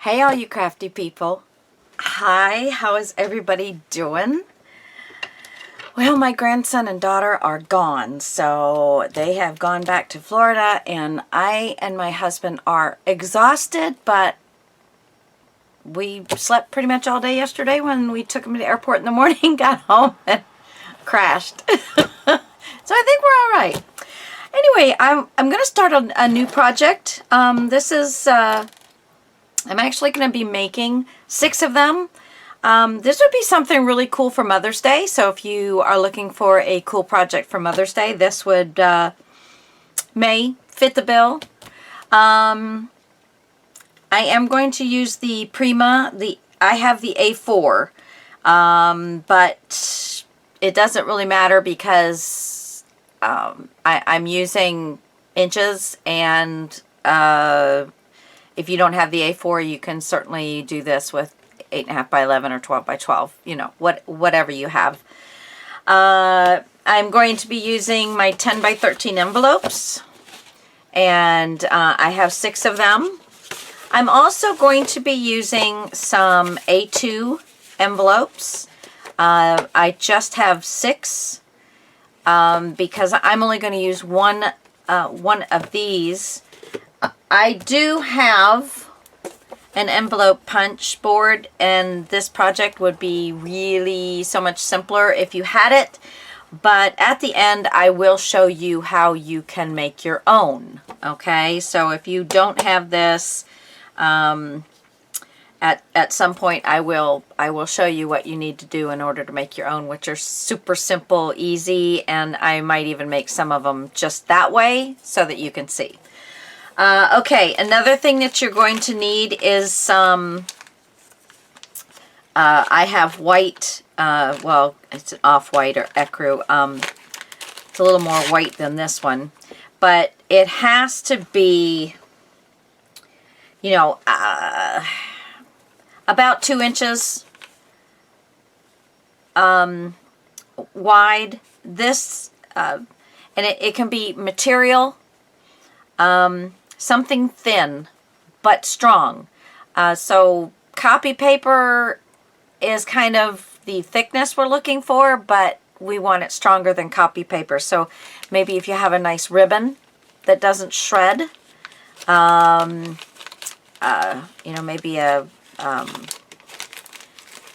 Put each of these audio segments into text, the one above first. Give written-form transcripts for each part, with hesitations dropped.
Hey all you crafty people. Hi, how is everybody doing? Well, my grandson and daughter are gone, so they have gone back to Florida, and I and my husband are exhausted, but we slept pretty much all day yesterday when we took him to the airport in the morning, got home, and crashed. So I think we're all right. Anyway, I'm going to start a new project. I'm actually going to be making 6 of them. This would be something really cool for Mother's Day. So if you are looking for a cool project for Mother's Day, this would may fit the bill. I am going to use the Prima. I have the A4, but it doesn't really matter because I'm using inches, and if you don't have the A4, you can certainly do this with 8.5 by 11 or 12 by 12, you know, whatever you have. I'm going to be using my 10 by 13 envelopes, and I have 6 of them. I'm also going to be using some A2 envelopes. I just have 6 because I'm only going to use one of these. I do have an envelope punch board, and this project would be really so much simpler if you had it, but at the end I will show you how you can make your own. Okay, so if you don't have this, at some point I will show you what you need to do in order to make your own, which are super simple, easy, and I might even make some of them just that way so that you can see. Okay, another thing that you're going to need is some, I have white, well, it's an off-white or ecru. It's a little more white than this one, but it has to be, you know, about 2 inches wide. This, and it can be material, something thin but strong. So copy paper is kind of the thickness we're looking for, but we want it stronger than copy paper. So maybe if you have a nice ribbon that doesn't shred, you know, maybe a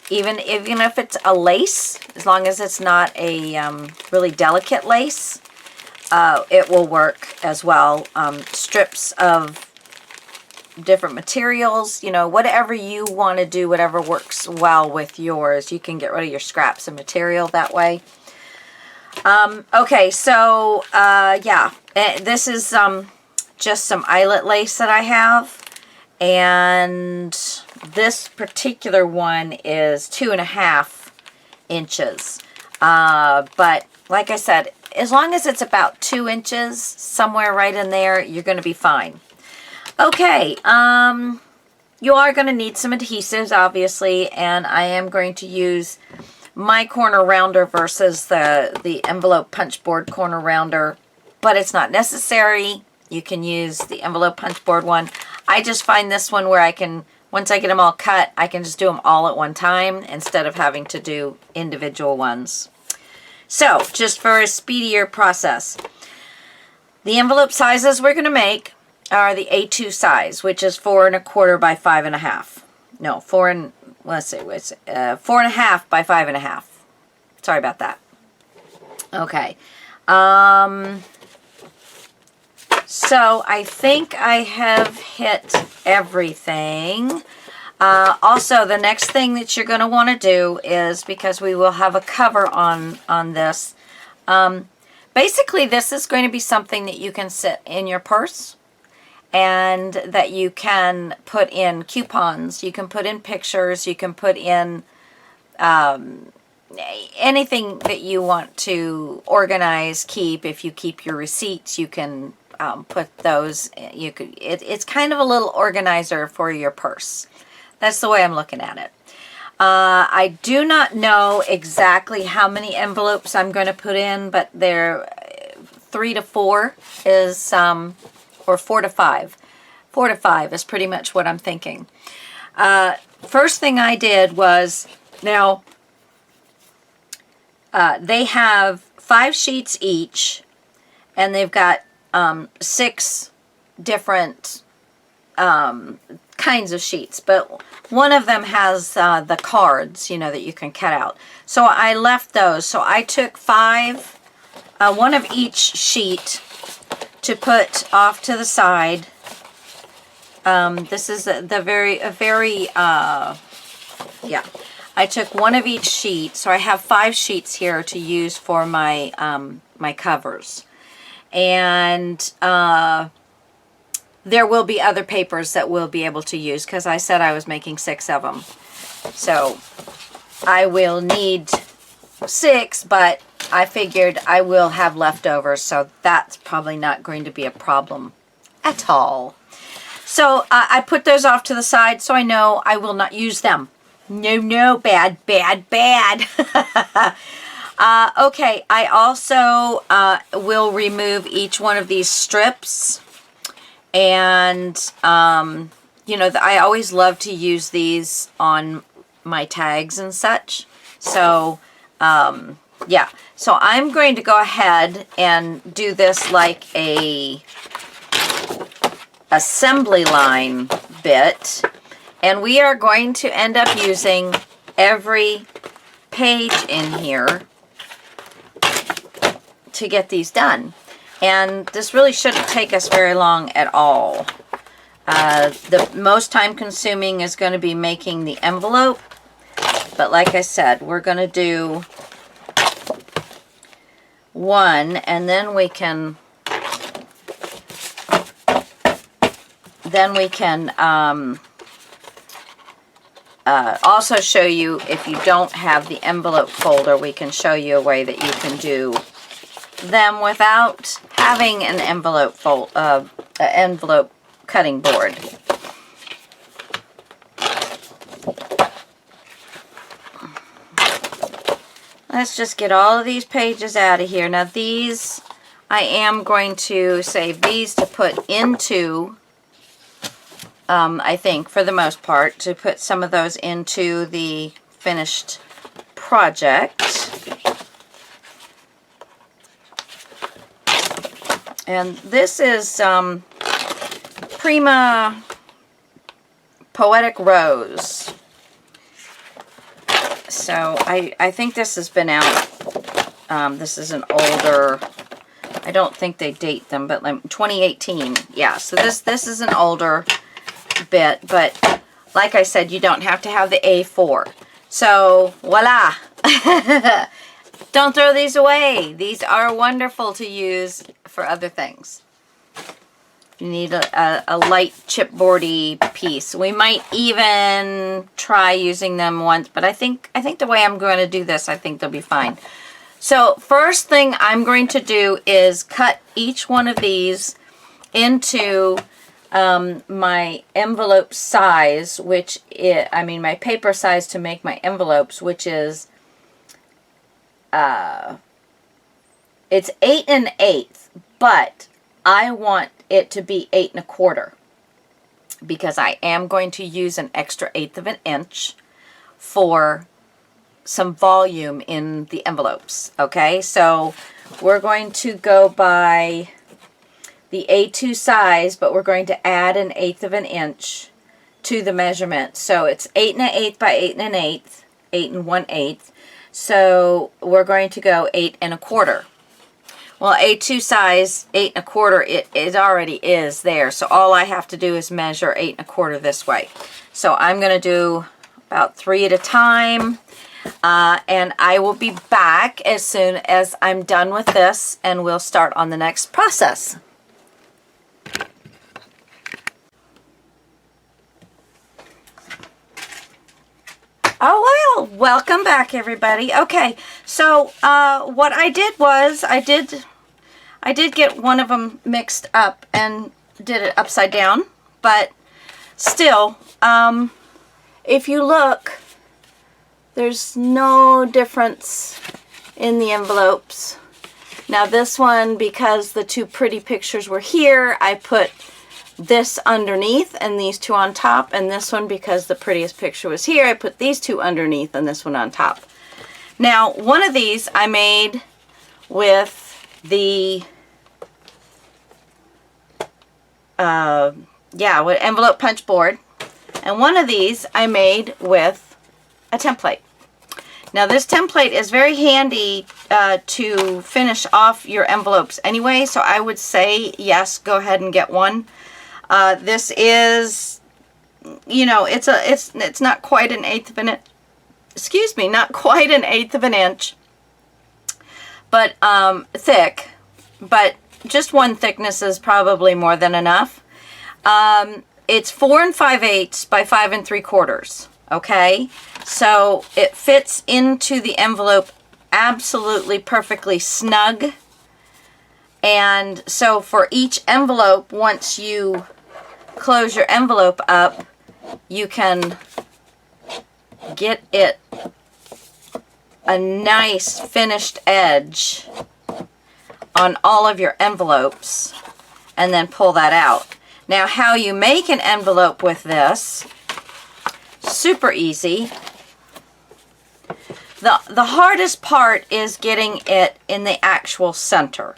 even if it's a lace, as long as it's not a really delicate lace, it will work as well. Strips of different materials, you know, whatever you want to do, whatever works well with yours. You can get rid of your scraps of material that way. Okay, so yeah, this is just some eyelet lace that I have, and this particular one is 2.5 inches. But like I said, as long as it's about 2 inches, somewhere right in there, you're going to be fine. Okay, you are going to need some adhesives, obviously, and I am going to use my corner rounder versus the envelope punch board corner rounder, but it's not necessary. You can use the envelope punch board one. I just find this one where I can, once I get them all cut, I can just do them all at one time instead of having to do individual ones. So, just for a speedier process, the envelope sizes we're going to make are the A2 size, which is 4 1/4 by 5.5. No, 4 4.5 by 5.5. Sorry about that. Okay. So I think I have hit everything. Also, the next thing that you're going to want to do is, because we will have a cover on this, basically this is going to be something that you can sit in your purse, and that you can put in coupons, you can put in pictures, you can put in anything that you want to organize, keep. If you keep your receipts, you can put those, you could, it's kind of a little organizer for your purse. That's the way I'm looking at it. I do not know exactly how many envelopes I'm going to put in, but they're 3 to 4 is, or 4 to 5. 4 to 5 is pretty much what I'm thinking. First thing I did was, now, they have 5 sheets each, and they've got 6 different kinds of sheets, but one of them has the cards, you know, that you can cut out. So I left those. So I took 5, one of each sheet to put off to the side. This is yeah. I took one of each sheet, so I have 5 sheets here to use for my my covers. And there will be other papers that we'll be able to use, because I said I was making 6 of them. So I will need 6, but I figured I will have leftovers, so that's probably not going to be a problem at all. So I put those off to the side so I know I will not use them. No, bad. Okay, I also will remove each one of these strips. And, you know, I always love to use these on my tags and such. So, yeah. So I'm going to go ahead and do this like a assembly line bit. And we are going to end up using every page in here to get these done. And this really shouldn't take us very long at all. The most time consuming is going to be making the envelope. But like I said, we're going to do one, and then we can also show you, if you don't have the envelope folder, we can show you a way that you can do them without having an envelope envelope cutting board. Let's just get all of these pages out of here. Now these, I am going to save these to put into, I think for the most part, to put some of those into the finished project. And this is Prima Poetic Rose. So I think this has been out. This is an older, I don't think they date them, but like 2018. Yeah, so this is an older bit, but like I said, you don't have to have the A4. So voila. Don't throw these away. These are wonderful to use for other things. You need a light chipboardy piece. We might even try using them once, but I think the way I'm going to do this, I think they'll be fine. So first thing I'm going to do is cut each one of these into my envelope size, which is, I mean my paper size to make my envelopes, which is it's 8 1/8, but I want it to be 8 1/4 because I am going to use an extra 1/8 of an inch for some volume in the envelopes. Okay, so we're going to go by the A2 size, but we're going to add an 1/8 of an inch to the measurement. So it's 8 1/8 by 8 1/8, 8 1/8. So we're going to go 8 1/4. Well, A2 size, 8 1/4, it already is there. So all I have to do is measure 8 1/4 this way. So I'm going to do about 3 at a time. And I will be back as soon as I'm done with this, and we'll start on the next process. Oh, well, welcome back, everybody. Okay, so what I did was I did get one of them mixed up and did it upside down, but still, if you look, there's no difference in the envelopes. Now this one, because the two pretty pictures were here, I put this underneath and these two on top, and this one, because the prettiest picture was here, I put these two underneath and this one on top. Now, one of these I made with the with envelope punch board, and one of these I made with a template. Now, this template is very handy to finish off your envelopes anyway, so I would say yes, go ahead and get one. This is, you know, it's not quite an eighth of an inch. Excuse me, not quite an eighth of an inch, but thick. But just one thickness is probably more than enough. It's 4 5/8 by 5 3/4. Okay, so it fits into the envelope absolutely perfectly snug. And so for each envelope, once you close your envelope up, you can get it a nice finished edge on all of your envelopes and then pull that out. Now, how you make an envelope with this, super easy. The hardest part is getting it in the actual center.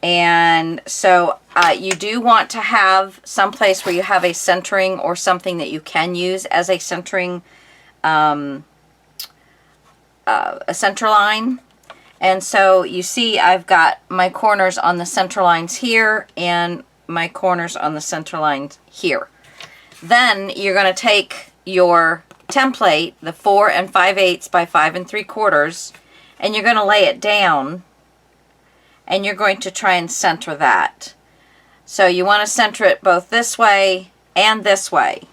And so you do want to have some place where you have a centering or something that you can use as a centering, a center line. And so you see I've got my corners on the center lines here and my corners on the center lines here. Then you're going to take your template, the 4 5/8 by 5 3/4, and you're going to lay it down. And you're going to try and center that. So you want to center it both this way and this way.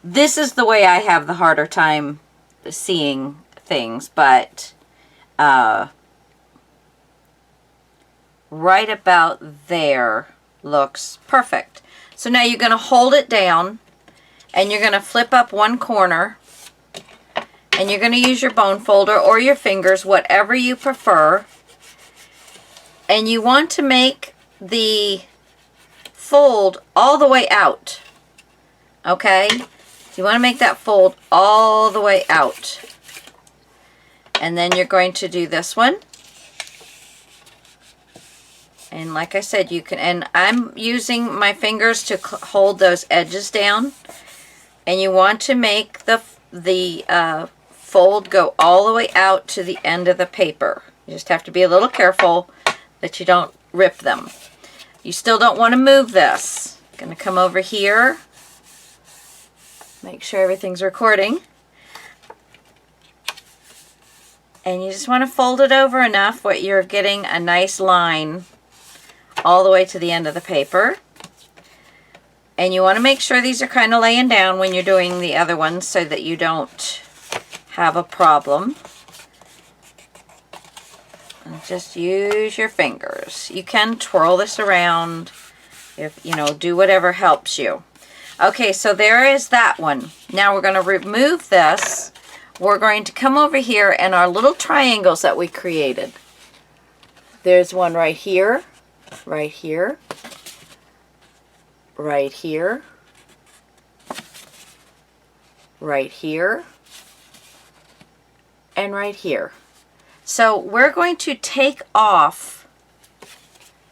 This is the way I have the harder time seeing things, but right about there looks perfect. So now you're going to hold it down and you're going to flip up one corner and you're going to use your bone folder or your fingers, whatever you prefer. And you want to make the fold all the way out, okay? You want to make that fold all the way out. And then you're going to do this one. And like I said, you can, and I'm using my fingers to hold those edges down. And you want to make the fold go all the way out to the end of the paper. You just have to be a little careful that you don't rip them. You still don't want to move this. I'm going to come over here. Make sure everything's recording. And you just want to fold it over enough where you're getting a nice line all the way to the end of the paper. And you want to make sure these are kind of laying down when you're doing the other ones so that you don't have a problem. And just use your fingers. You can twirl this around, if you know, do whatever helps you. Okay, so there is that one. Now we're going to remove this. We're going to come over here and our little triangles that we created. There's one right here, right here, right here, right here, and right here. So we're going to take off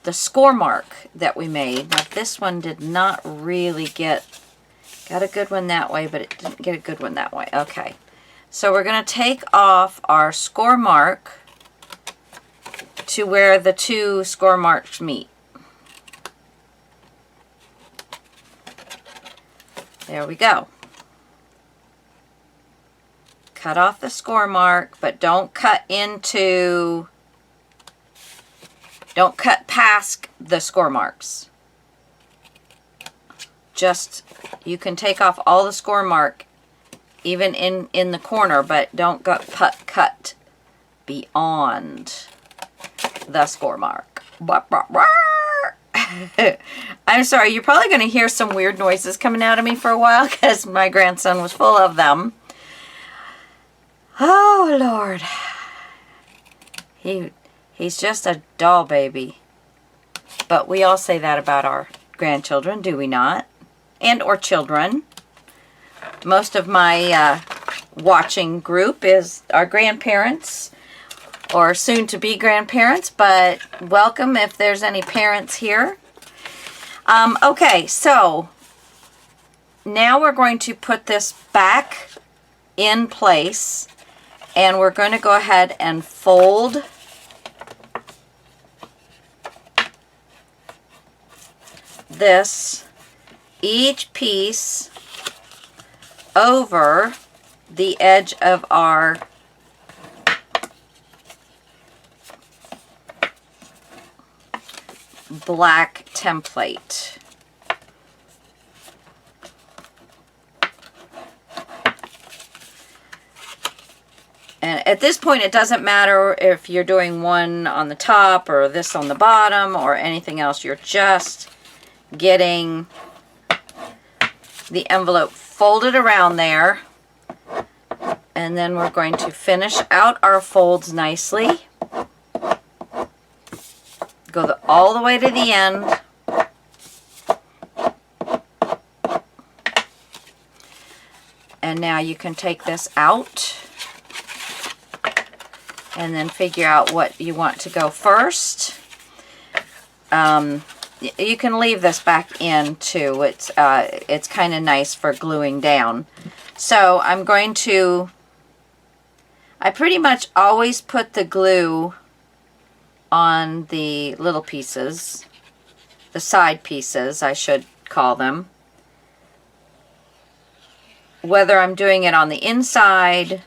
the score mark that we made. Now this one did not really got a good one that way, but it didn't get a good one that way. Okay. So we're going to take off our score mark to where the two score marks meet. There we go. Cut off the score mark, but don't cut past the score marks. Just, you can take off all the score mark, even in the corner, but don't cut beyond the score mark. I'm sorry, you're probably going to hear some weird noises coming out of me for a while because my grandson was full of them. Oh, Lord. He's just a doll baby. But we all say that about our grandchildren, do we not? And or children. Most of my watching group is our grandparents or soon to be grandparents, but welcome if there's any parents here. Okay, so now we're going to put this back in place, and we're going to go ahead and fold each piece over the edge of our black template. And at this point, it doesn't matter if you're doing one on the top or this on the bottom or anything else. You're just getting the envelope folded around there. And then we're going to finish out our folds nicely. Go all the way to the end. And now you can take this out and then figure out what you want to go first. You can leave this back in too. It's kind of nice for gluing down. So I'm going to, I pretty much always put the glue on the little pieces, the side pieces I should call them. Whether I'm doing it on the inside,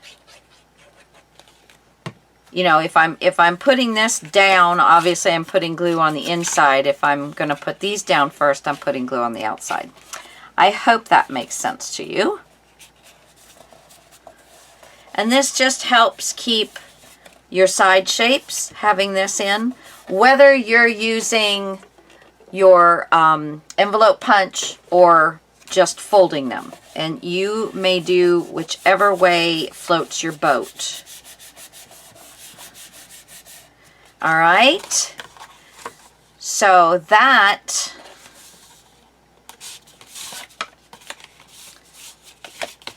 you know, if I'm putting this down, obviously I'm putting glue on the inside. If I'm going to put these down first, I'm putting glue on the outside. I hope that makes sense to you. And this just helps keep your side shapes, having this in. Whether you're using your envelope punch or just folding them. And you may do whichever way floats your boat. All right, so that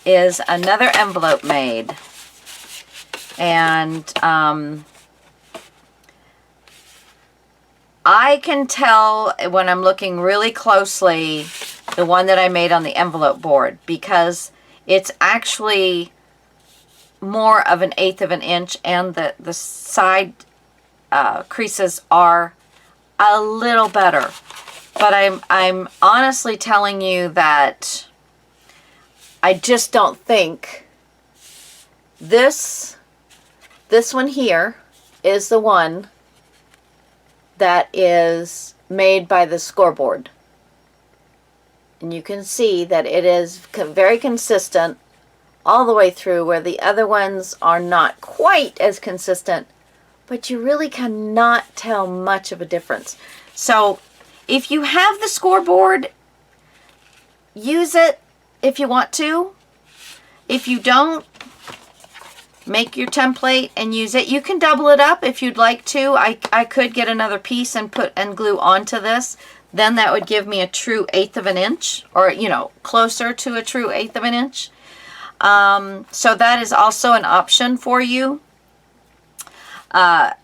is another envelope made. And I can tell when I'm looking really closely the one that I made on the envelope board, because it's actually more of 1/8 of an inch, and the side creases are a little better. But I'm honestly telling you that I just don't think this one here is the one that is made by the scoreboard. And you can see that it is very consistent all the way through, where the other ones are not quite as consistent, but you really cannot tell much of a difference. So if you have the scoreboard, use it if you want to. If you don't, make your template and use it. You can double it up if you'd like to. I could get another piece and put and glue onto this. Then that would give me a true 1/8 of an inch, or, you know, closer to a true 1/8 of an inch. So that is also an option for you. I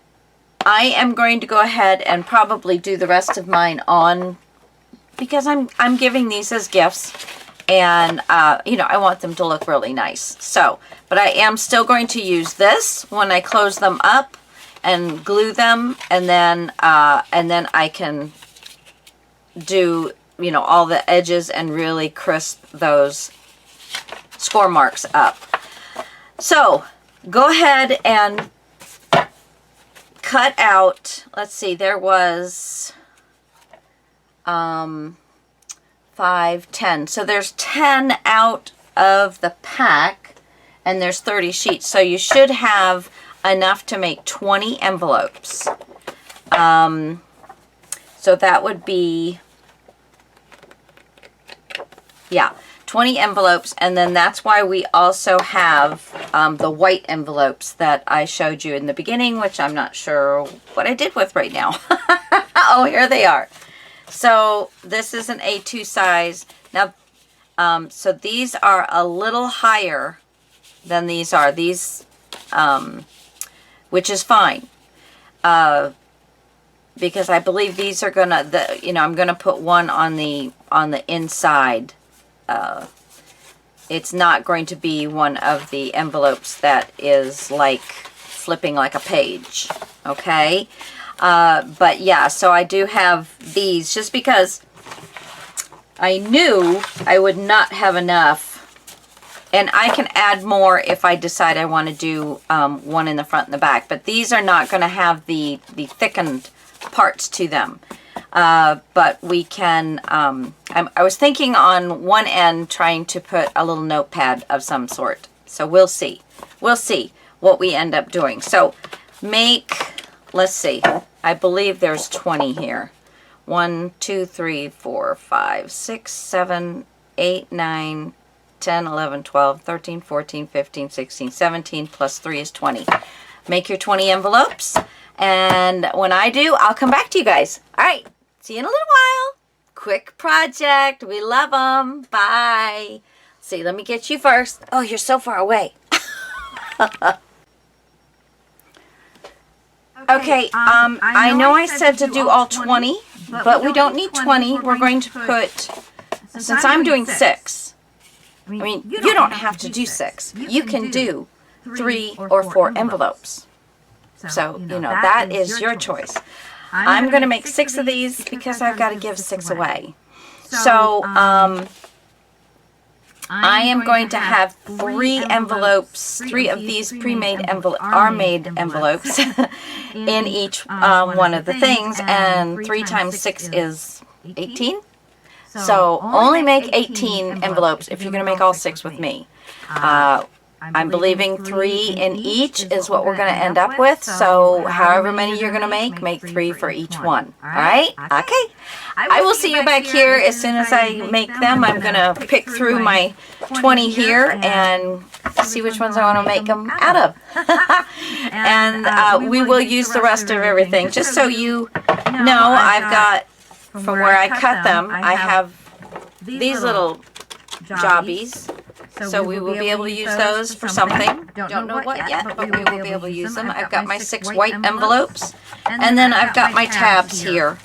am going to go ahead and probably do the rest of mine on, because I'm giving these as gifts, and you know, I want them to look really nice. So, but I am still going to use this when I close them up and glue them, and then I can do, you know, all the edges and really crisp those score marks up. So go ahead and cut out, let's see, there was 5, 10. So there's 10 out of the pack, and there's 30 sheets. So you should have enough to make 20 envelopes. So that would be, yeah, 20 envelopes. And then that's why we also have the white envelopes that I showed you in the beginning, which I'm not sure what I did with right now. Oh, here they are. So this is an A2 size. Now, so these are a little higher than these are. These, which is fine. Because I believe these are gonna, I'm gonna put one on the inside. It's not going to be one of the envelopes that is like flipping like a page, okay? But yeah, so I do have these just because I knew I would not have enough. And I can add more if I decide I want to do one in the front and the back. But these are not going to have the thickened parts to them. But we can, I was thinking on one end trying to put a little notepad of some sort. So we'll see. We'll see what we end up doing. So make, let's see, I believe there's 20 here. 1, 2, 3, 4, 5, 6, 7, 8, 9, 10, 11, 12, 13, 14, 15, 16, 17, plus 3 is 20. Make your 20 envelopes. And when I do, I'll come back to you guys. All right. See you in a little while. Quick project. We love them. Bye. See, let me get you first. Oh, you're so far away. Okay, I know I said to do all 20, but we don't need 20. We're going to put, since I'm doing 6, I mean, you don't have to do 6. You can do 3 or 4 envelopes. So, that is your choice. I'm going to make 6 of these because I've got to give 6 away. So, I am going to have 3 envelopes, 3 of these pre-made made envelopes in each one of the things, and 3 times 6 is 18. So only make 18 envelopes if you're going to make all 6 with me. I'm believing 3 in each is what we're going to end up with. So however many you're going to make 3 for each one. All right? Okay. I will see you back here as soon as I make them. I'm going to pick through my 20 here and see which ones I want to make them out of. And we will use the rest of everything. Just so you know, I've got, from where I cut them, I have these little jobbies. So we will be able to use those for something. Don't know what yet, but we will be able to use them. I've got my 6 white envelopes. And then I've got my tabs here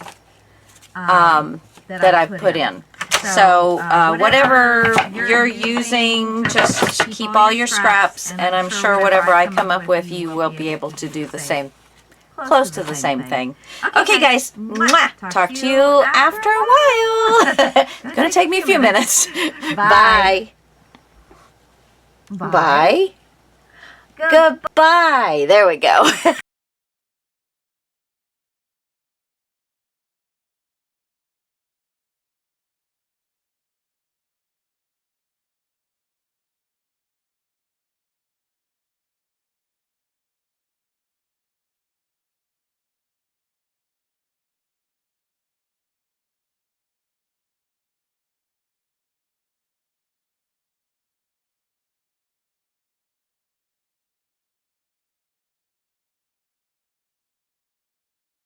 that I've put in. So whatever you're using, just keep all your scraps. And I'm sure whatever I come up with, you will be able to do the same. Close to the same thing. Okay, guys. Mwah. Talk to you after a while. It's going to take me a few minutes. Bye. Bye. Goodbye. There we go.